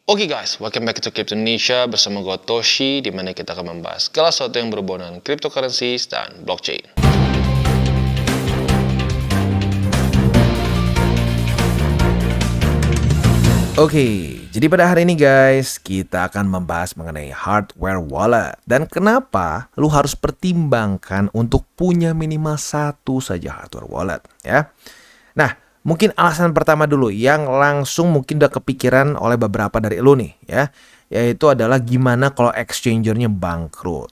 Oke guys, welcome back to Crypto Indonesia bersama gue Toshi, di mana kita akan membahas segala sesuatu yang berhubungan dengan cryptocurrencies dan blockchain. Oke, jadi pada hari ini guys, kita akan membahas mengenai hardware wallet. Dan kenapa lu harus pertimbangkan untuk punya minimal satu saja hardware wallet, ya. Nah, mungkin alasan pertama dulu yang langsung mungkin udah kepikiran oleh beberapa dari lu nih, ya. Yaitu adalah gimana kalau exchangernya bangkrut.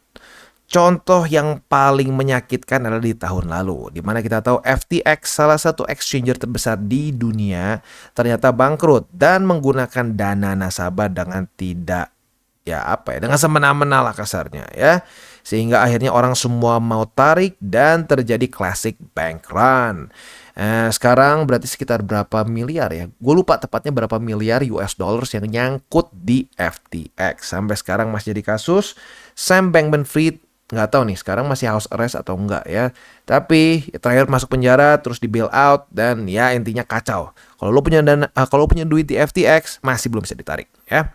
Contoh yang paling menyakitkan adalah di tahun lalu, di mana kita tahu FTX, salah satu exchanger terbesar di dunia, ternyata bangkrut dan menggunakan dana nasabah dengan tidak dengan semena-mena lah kasarnya ya. Sehingga akhirnya orang semua mau tarik dan terjadi classic bank run. Sekarang berarti sekitar berapa miliar ya? Gue lupa tepatnya berapa miliar US dollars yang nyangkut di FTX. Sampai sekarang masih jadi kasus. Sam Bankman-Fried nggak tahu nih sekarang masih house arrest atau enggak ya. Tapi terakhir masuk penjara terus di bail out dan ya intinya kacau. Kalau lo punya duit di FTX masih belum bisa ditarik ya.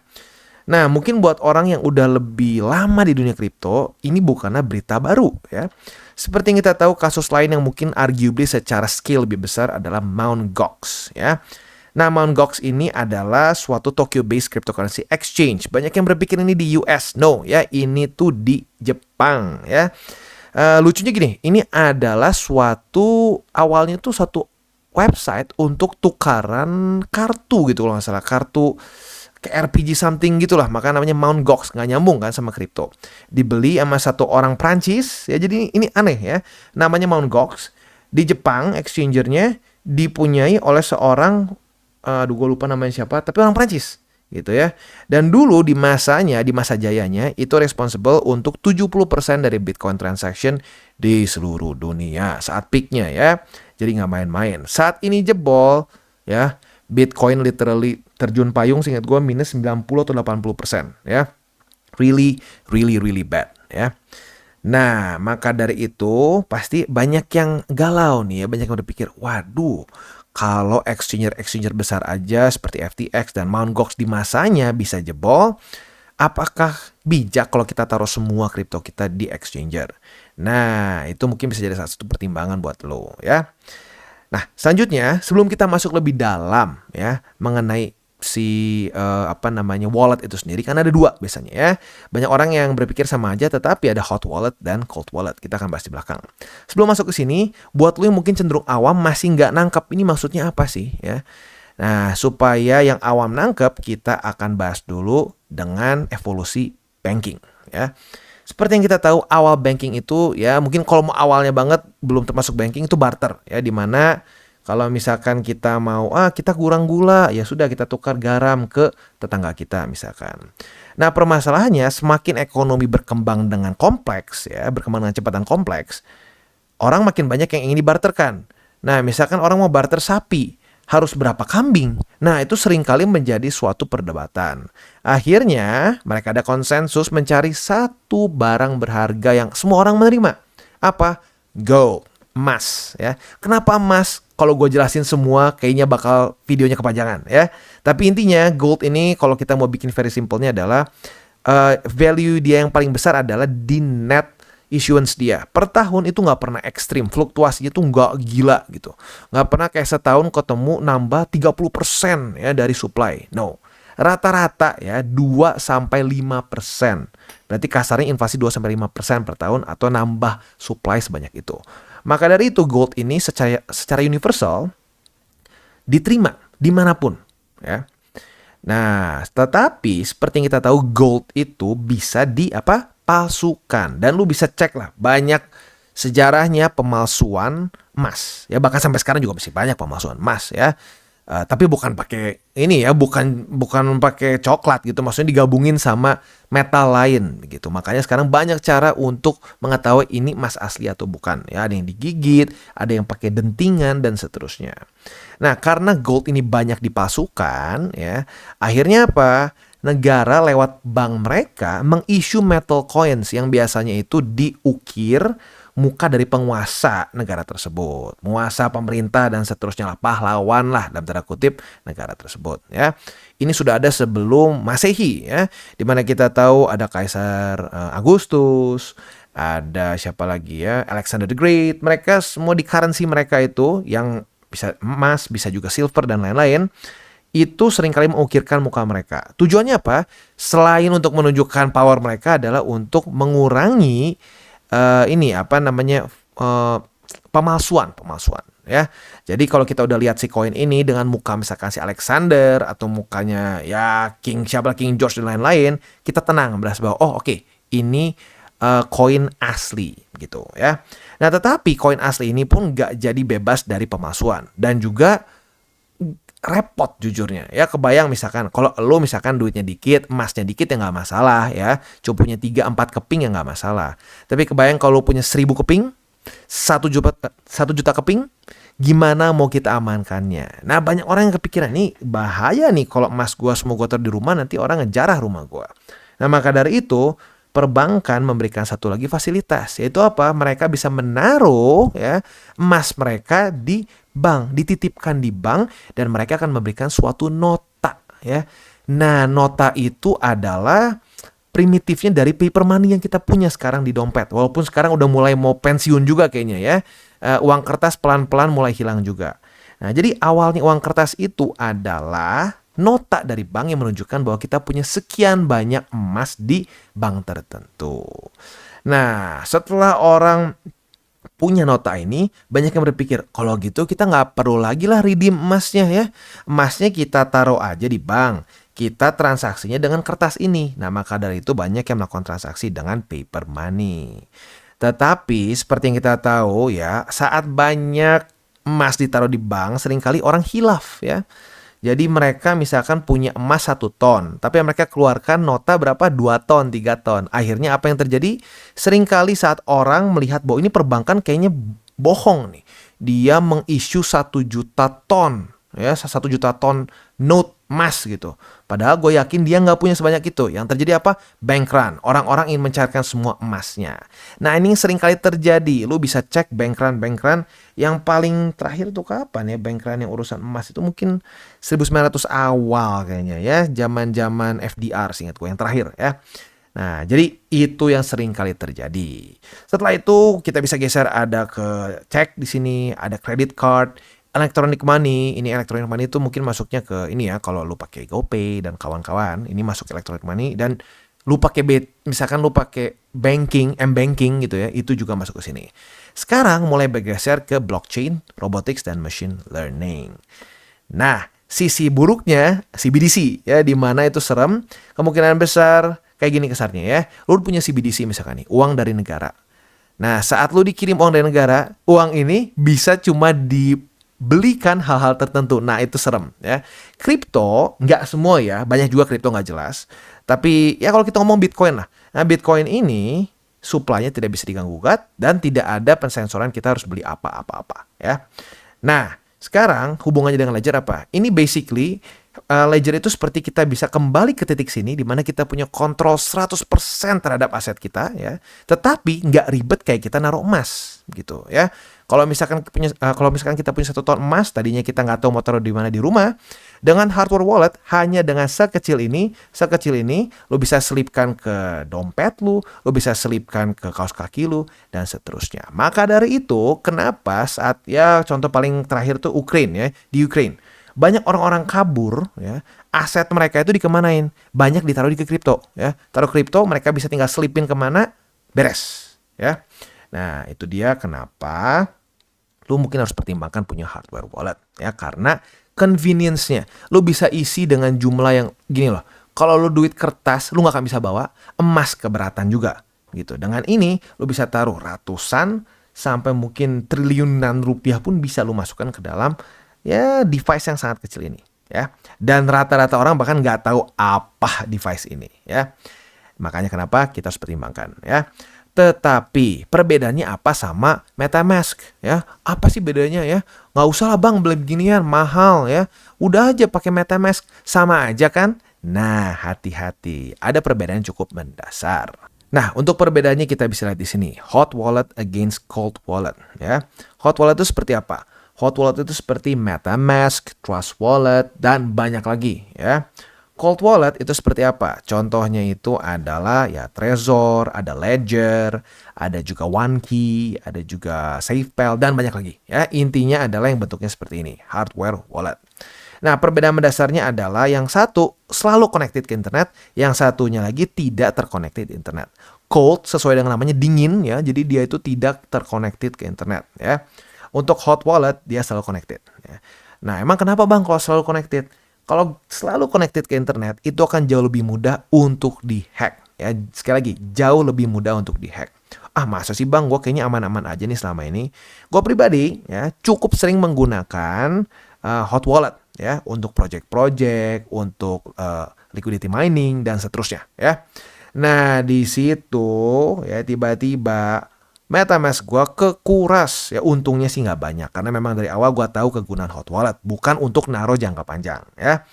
Nah, mungkin buat orang yang udah lebih lama di dunia kripto, ini bukanlah berita baru ya. Seperti yang kita tahu kasus lain yang mungkin arguably secara skill lebih besar adalah Mt. Gox ya. Nah, Mt. Gox ini adalah suatu Tokyo-based cryptocurrency exchange. Banyak yang berpikir ini di US. No, ya, ini tuh di Jepang, ya. Lucunya gini, ini adalah awalnya tuh suatu website untuk tukaran kartu gitu kalau nggak salah. Kartu kayak RPG something gitulah, maka namanya Mt. Gox, nggak nyambung kan sama kripto. Dibeli sama satu orang Prancis, ya jadi ini aneh ya. Namanya Mt. Gox. Di Jepang, exchangernya dipunyai oleh seorang gue lupa namanya siapa, tapi orang Prancis gitu ya. Dan dulu di masa jayanya itu responsible untuk 70% dari Bitcoin transaction di seluruh dunia saat peaknya ya. Jadi nggak main-main. Saat ini jebol ya, Bitcoin literally terjun payung seingat gue minus 90 atau 80% ya. Really bad ya. Nah, maka dari itu pasti banyak yang galau nih ya, banyak yang berpikir, waduh, kalau exchanger besar aja seperti FTX dan Mt. Gox di masanya bisa jebol, apakah bijak kalau kita taruh semua kripto kita di exchanger? Nah, itu mungkin bisa jadi salah satu pertimbangan buat lo ya. Nah, selanjutnya sebelum kita masuk lebih dalam ya mengenai wallet itu sendiri, kan ada dua biasanya ya. Banyak orang yang berpikir sama aja, tetapi ada hot wallet dan cold wallet. Kita akan bahas di belakang. Sebelum masuk ke sini, buat lu yang mungkin cenderung awam masih nggak nangkep ini maksudnya apa sih ya. Nah, supaya yang awam nangkep, kita akan bahas dulu dengan evolusi banking ya. Seperti yang kita tahu, awal banking itu ya mungkin kalau mau awalnya banget belum termasuk banking itu barter ya, di mana kalau misalkan kita mau, kita kurang gula, ya sudah kita tukar garam ke tetangga kita misalkan. Nah, permasalahannya semakin ekonomi berkembang dengan kompleks, ya, berkembang dengan cepat dan kompleks, orang makin banyak yang ingin dibarterkan. Nah, misalkan orang mau barter sapi, harus berapa kambing? Nah, itu seringkali menjadi suatu perdebatan. Akhirnya, mereka ada konsensus mencari satu barang berharga yang semua orang menerima. Apa? Gold. Emas ya. Kenapa emas? Kalau gue jelasin semua kayaknya bakal videonya kepanjangan ya. Tapi intinya gold ini kalau kita mau bikin very simpelnya adalah value dia yang paling besar adalah di net issuance dia. Per tahun itu nggak pernah ekstrim. Fluktuasinya tuh nggak gila gitu. Nggak pernah kayak setahun ketemu nambah 30% ya dari supply. No. Rata-rata ya 2-5%. Berarti kasarnya inflasi 2-5% per tahun atau nambah supply sebanyak itu. Maka dari itu gold ini secara universal diterima dimanapun ya. Nah, tetapi seperti yang kita tahu gold itu bisa palsukan, dan lu bisa cek lah banyak sejarahnya pemalsuan emas ya, bahkan sampai sekarang juga masih banyak pemalsuan emas ya. Tapi bukan pakai ini ya, bukan pakai coklat gitu, maksudnya digabungin sama metal lain gitu. Makanya sekarang banyak cara untuk mengetahui ini emas asli atau bukan ya. Ada yang digigit, ada yang pakai dentingan dan seterusnya. Nah, karena gold ini banyak dipalsukan ya, akhirnya apa? Negara lewat bank mereka meng-issue metal coins yang biasanya itu diukir muka dari penguasa negara tersebut, penguasa pemerintah dan seterusnya lah, pahlawan lah dalam tanda kutip negara tersebut ya. ini sudah ada sebelum Masehi ya, di mana kita tahu ada Kaisar Agustus, ada siapa lagi ya, Alexander the Great. Mereka semua di currency mereka itu yang bisa emas, bisa juga silver dan lain-lain, itu seringkali mengukirkan muka mereka. Tujuannya apa? Selain untuk menunjukkan power mereka adalah untuk mengurangi pemalsuan ya. Jadi kalau kita udah lihat si koin ini dengan muka misalkan si Alexander atau mukanya ya King George dan lain-lain, kita tenang berasa bahwa oke, ini koin asli gitu ya. Nah, tetapi koin asli ini pun nggak jadi bebas dari pemalsuan dan juga repot jujurnya ya. Kebayang misalkan kalau lo misalkan duitnya dikit, emasnya dikit ya nggak masalah ya, cuma punya 3-4 keping ya nggak masalah. Tapi kebayang kalau lo punya 1000 keping, 1 juta keping, gimana mau kita amankannya? Nah, banyak orang yang kepikiran nih bahaya nih kalau emas gua semua gua taruh di rumah, nanti orang ngejarah rumah gua. Nah, maka dari itu perbankan memberikan satu lagi fasilitas, yaitu apa? Mereka bisa menaruh ya emas mereka di bank, dititipkan di bank, dan mereka akan memberikan suatu nota ya. Nah, nota itu adalah primitifnya dari paper money yang kita punya sekarang di dompet. Walaupun sekarang udah mulai mau pensiun juga kayaknya ya. Uang kertas pelan-pelan mulai hilang juga. Nah, jadi awalnya uang kertas itu adalah nota dari bank yang menunjukkan bahwa kita punya sekian banyak emas di bank tertentu. Nah, setelah orang punya nota ini, banyak yang berpikir, kalau gitu kita nggak perlu lagi lah redeem emasnya ya. Emasnya kita taruh aja di bank. Kita transaksinya dengan kertas ini. Nah, maka dari itu banyak yang melakukan transaksi dengan paper money. Tetapi seperti yang kita tahu ya, saat banyak emas ditaruh di bank, seringkali orang hilaf ya. Jadi mereka misalkan punya emas 1 ton, tapi mereka keluarkan nota berapa? 2 ton, 3 ton. Akhirnya apa yang terjadi? Seringkali saat orang melihat bahwa ini perbankan kayaknya bohong nih. Dia mengisu 1 juta ton, ya 1 juta ton note emas gitu. Padahal gue yakin dia nggak punya sebanyak itu. Yang terjadi apa? Bank run. Orang-orang ingin mencairkan semua emasnya. Nah, ini sering kali terjadi. Lu bisa cek bank run yang paling terakhir tuh kapan ya? Bank run yang urusan emas itu mungkin 1900 awal kayaknya ya. Zaman-zaman FDR seingat gue yang terakhir ya. Nah, jadi itu yang sering kali terjadi. Setelah itu kita bisa geser ada ke cek di sini, ada credit card, electronic money. Ini electronic money itu mungkin masuknya ke ini ya, kalau lu pakai GoPay dan kawan-kawan, ini masuk electronic money. Dan lu pakai misalkan lu pakai banking, m-banking gitu ya, itu juga masuk ke sini. Sekarang mulai bergeser ke blockchain, robotics dan machine learning. Nah, sisi buruknya CBDC ya, di mana itu serem, kemungkinan besar kayak gini kesannya ya. Lu punya CBDC misalkan nih, uang dari negara. Nah, saat lu dikirim uang dari negara, uang ini bisa cuma dibelikan hal-hal tertentu. Nah, itu serem ya. Kripto nggak semua ya, banyak juga kripto nggak jelas. Tapi ya kalau kita ngomong Bitcoin lah. Nah, Bitcoin ini supply-nya tidak bisa diganggu-gugat dan tidak ada pensensoran kita harus beli apa-apa ya. Nah, sekarang hubungannya dengan ledger apa? Ini basically ledger itu seperti kita bisa kembali ke titik sini di mana kita punya kontrol 100% terhadap aset kita ya. Tetapi nggak ribet kayak kita naruh emas gitu ya. Kalau misalkan kita punya 1 ton emas, tadinya kita nggak tahu mau taruh di mana di rumah, dengan hardware wallet hanya dengan sekecil ini, lo bisa selipkan ke dompet lo bisa selipkan ke kaos kaki lo dan seterusnya. Maka dari itu, kenapa saat ya contoh paling terakhir tuh Ukraine ya, di Ukraine banyak orang-orang kabur ya, aset mereka itu dikemanain? Banyak ditaruh di kripto ya. Taruh kripto, mereka bisa tinggal selipin kemana, beres ya. Nah, itu dia kenapa lu mungkin harus pertimbangkan punya hardware wallet ya, karena convenience-nya. Lu bisa isi dengan jumlah yang gini loh. Kalau lu duit kertas, lu gak akan bisa bawa, emas keberatan juga gitu. Dengan ini lu bisa taruh ratusan sampai mungkin triliunan rupiah pun bisa lu masukkan ke dalam ya device yang sangat kecil ini ya. Dan rata-rata orang bahkan nggak tahu apa device ini ya. Makanya kenapa kita harus pertimbangkan ya. Tetapi perbedaannya apa sama MetaMask ya? Apa sih bedanya ya? Nggak usah lah bang beli beginian mahal ya. Udah aja pakai MetaMask, sama aja kan? Nah, hati-hati, ada perbedaan cukup mendasar. Nah, untuk perbedaannya kita bisa lihat di sini, hot wallet against cold wallet ya. Hot wallet itu seperti apa? Hot wallet itu seperti MetaMask, Trust Wallet, dan banyak lagi ya. Cold wallet itu seperti apa? Contohnya itu adalah ya Trezor, ada Ledger, ada juga OneKey, ada juga SafePal, dan banyak lagi. Ya, intinya adalah yang bentuknya seperti ini, hardware wallet. Nah, perbedaan mendasarnya adalah yang satu selalu connected ke internet, yang satunya lagi tidak terconnected internet. Cold sesuai dengan namanya dingin ya, jadi dia itu tidak terconnected ke internet ya. Untuk hot wallet dia selalu connected. Ya. Nah, emang kenapa bang kalau selalu connected? Kalau selalu connected ke internet, itu akan jauh lebih mudah untuk dihack. Ya, sekali lagi, jauh lebih mudah untuk dihack. Ah, masa sih bang, gue kayaknya aman-aman aja nih selama ini. Gue pribadi, ya, cukup sering menggunakan hot wallet, ya, untuk project-project, untuk liquidity mining, dan seterusnya, ya. Nah, di situ, ya, tiba-tiba MetaMask gue kekuras, ya untungnya sih nggak banyak karena memang dari awal gue tahu kegunaan hot wallet bukan untuk naruh jangka panjang ya.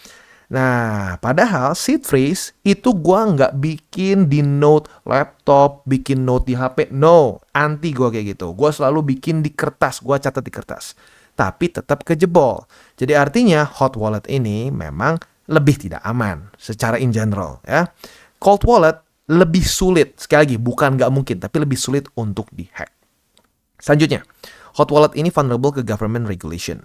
Nah, padahal seed phrase itu gue nggak bikin di note laptop, bikin note di HP, no, anti gue kayak gitu. Gue selalu bikin di kertas, gue catat di kertas, tapi tetap kejebol. Jadi artinya hot wallet ini memang lebih tidak aman secara in general ya. Cold wallet lebih sulit, sekali lagi bukan nggak mungkin, tapi lebih sulit untuk dihack. Selanjutnya, hot wallet ini vulnerable ke government regulation.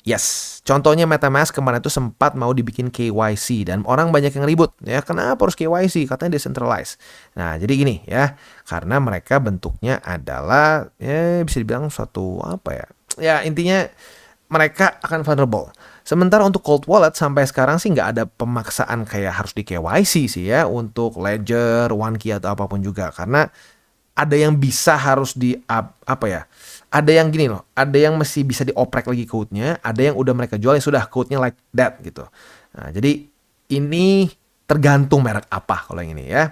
Yes, contohnya MetaMask kemarin itu sempat mau dibikin KYC dan orang banyak yang ribut. Ya, kenapa harus KYC? Katanya decentralized. Nah, jadi gini ya, karena mereka bentuknya adalah ya bisa dibilang suatu apa ya? Ya, intinya mereka akan vulnerable. Sementara untuk cold wallet sampai sekarang sih nggak ada pemaksaan kayak harus di KYC sih ya untuk Ledger, OneKey atau apapun juga karena ada yang bisa harus di apa ya? Ada yang gini loh, ada yang masih bisa dioprek lagi code-nya, ada yang udah mereka jual ya sudah code-nya like that gitu. Nah, jadi ini tergantung merek apa kalau yang ini ya.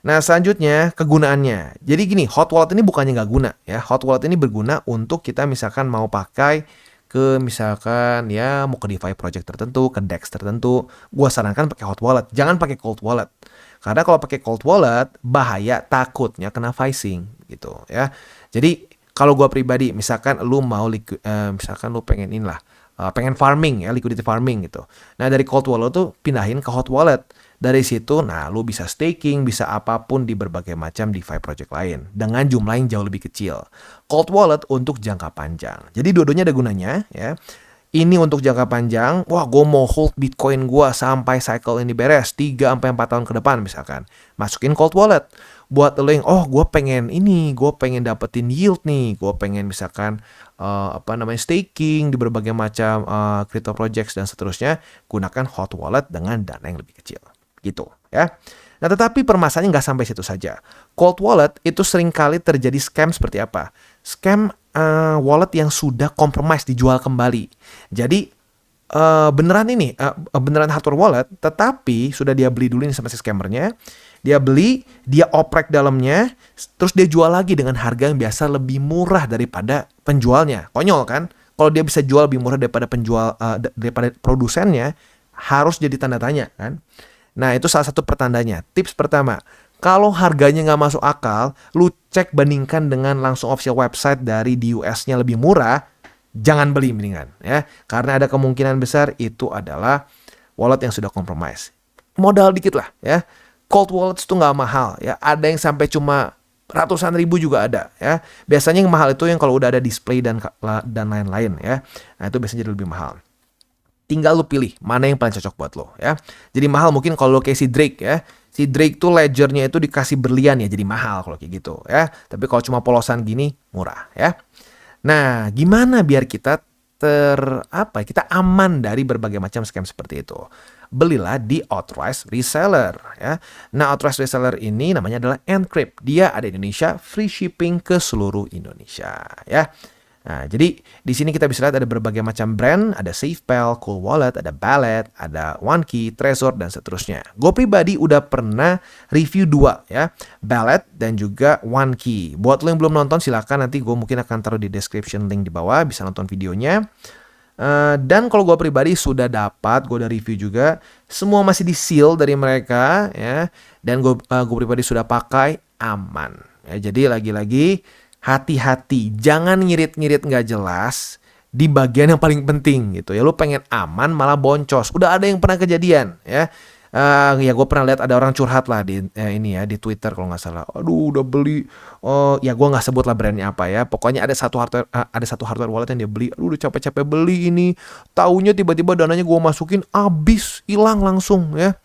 Nah, selanjutnya kegunaannya. Jadi gini, hot wallet ini bukannya nggak guna ya. Hot wallet ini berguna untuk kita misalkan mau pakai ke misalkan ya mau ke DeFi project tertentu, ke DEX tertentu, gua sarankan pakai hot wallet, jangan pakai cold wallet. Karena kalau pakai cold wallet bahaya, takutnya kena phishing gitu ya. Jadi kalau gua pribadi misalkan lu mau misalkan lu pengen pengen farming ya, liquidity farming gitu. Nah, dari cold wallet tuh pindahin ke hot wallet. Dari situ, nah lu bisa staking, bisa apapun di berbagai macam DeFi project lain dengan jumlah yang jauh lebih kecil. Cold wallet untuk jangka panjang. Jadi dua-duanya ada gunanya ya. Ini untuk jangka panjang, wah gue mau hold Bitcoin gue sampai cycle ini beres 3-4 tahun ke depan misalkan. Masukin cold wallet. Buat lo yang, gue pengen gue pengen dapetin yield nih, gue pengen misalkan staking di berbagai macam crypto projects dan seterusnya, gunakan hot wallet dengan dana yang lebih kecil. Gitu ya. Nah, tetapi permasalahannya nggak sampai situ saja. Cold wallet itu seringkali terjadi scam seperti apa? Scam wallet yang sudah compromise dijual kembali. Jadi beneran hardware wallet, tetapi sudah dia beli dulu nih sama si scammernya. Dia beli, dia oprek dalamnya, terus dia jual lagi dengan harga yang biasa lebih murah daripada penjualnya. Konyol kan? Kalau dia bisa jual lebih murah daripada daripada produsennya, harus jadi tanda tanya kan? Nah, itu salah satu pertandanya. Tips pertama, kalau harganya nggak masuk akal, lu cek bandingkan dengan langsung official website dari di US-nya lebih murah, jangan beli mendingan ya. Karena ada kemungkinan besar itu adalah wallet yang sudah compromise. Modal dikit lah ya. Cold wallets itu nggak mahal ya. Ada yang sampai cuma ratusan ribu juga ada ya. Biasanya yang mahal itu yang kalau udah ada display dan lain-lain ya. Nah, itu biasanya jadi lebih mahal. Tinggal lu pilih mana yang paling cocok buat lo ya. Jadi mahal mungkin kalau lo kayak si Drake ya. Si Drake tuh ledgernya itu dikasih berlian ya, jadi mahal kalau kayak gitu ya. Tapi kalau cuma polosan gini murah ya. Nah, gimana biar kita kita aman dari berbagai macam scam seperti itu? Belilah di authorized reseller ya. Nah, authorized reseller ini namanya adalah Encrypt. Dia ada di Indonesia, free shipping ke seluruh Indonesia ya. Nah, jadi di sini kita bisa lihat ada berbagai macam brand, ada SafePal, Cool Wallet, ada Ballet, ada OneKey, Trezor, dan seterusnya. Gue pribadi udah pernah review 2 ya, Ballet dan juga OneKey. Buat lo yang belum nonton silakan, nanti gue mungkin akan taruh di description link di bawah, bisa nonton videonya. Dan kalau gue pribadi sudah dapat, gue udah review juga, semua masih di seal dari mereka ya, dan gue pribadi sudah pakai, aman. Ya, jadi lagi-lagi hati-hati, jangan ngirit-ngirit nggak jelas di bagian yang paling penting gitu ya. Lu pengen aman malah boncos. Udah ada yang pernah kejadian ya. Ya gue pernah lihat ada orang curhat lah di ini ya di Twitter kalau nggak salah. Aduh udah beli, ya gue nggak sebut lah brandnya apa ya. Pokoknya ada satu hardware wallet yang dia beli. Aduh udah capek-capek beli ini. Taunya tiba-tiba dananya gue masukin habis, hilang langsung ya.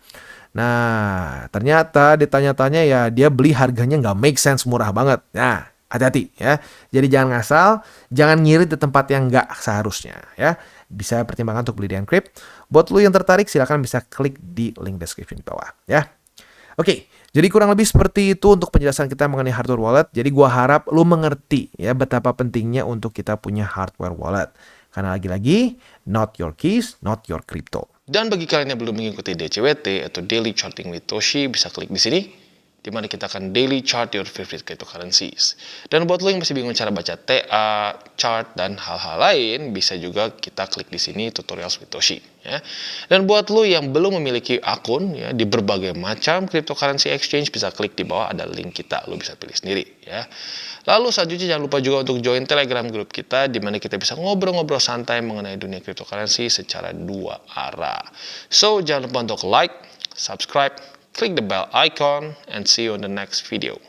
Nah ternyata ditanya-tanya ya dia beli harganya nggak make sense, murah banget. Nah hati-hati ya. Jadi jangan ngasal, jangan ngirit di tempat yang nggak seharusnya ya. Bisa pertimbangkan untuk beli di Encrypt. Buat lu yang tertarik silahkan bisa klik di link description di bawah ya. Oke, jadi kurang lebih seperti itu untuk penjelasan kita mengenai hardware wallet. Jadi gua harap lu mengerti ya betapa pentingnya untuk kita punya hardware wallet. Karena lagi-lagi, not your keys, not your crypto. Dan bagi kalian yang belum mengikuti DCWT atau Daily Charting with Toshi, bisa klik di sini, di mana kita akan daily chart your favorite cryptocurrencies. Dan buat lo yang masih bingung cara baca TA, chart, dan hal-hal lain, bisa juga kita klik di sini tutorials with Toshi. Ya. Dan buat lo yang belum memiliki akun ya, di berbagai macam cryptocurrency exchange, bisa klik di bawah ada link kita, lo bisa pilih sendiri. Ya. Lalu selanjutnya jangan lupa juga untuk join Telegram group kita, di mana kita bisa ngobrol-ngobrol santai mengenai dunia cryptocurrency secara dua arah. So jangan lupa untuk like, subscribe, click the bell icon, and see you on the next video.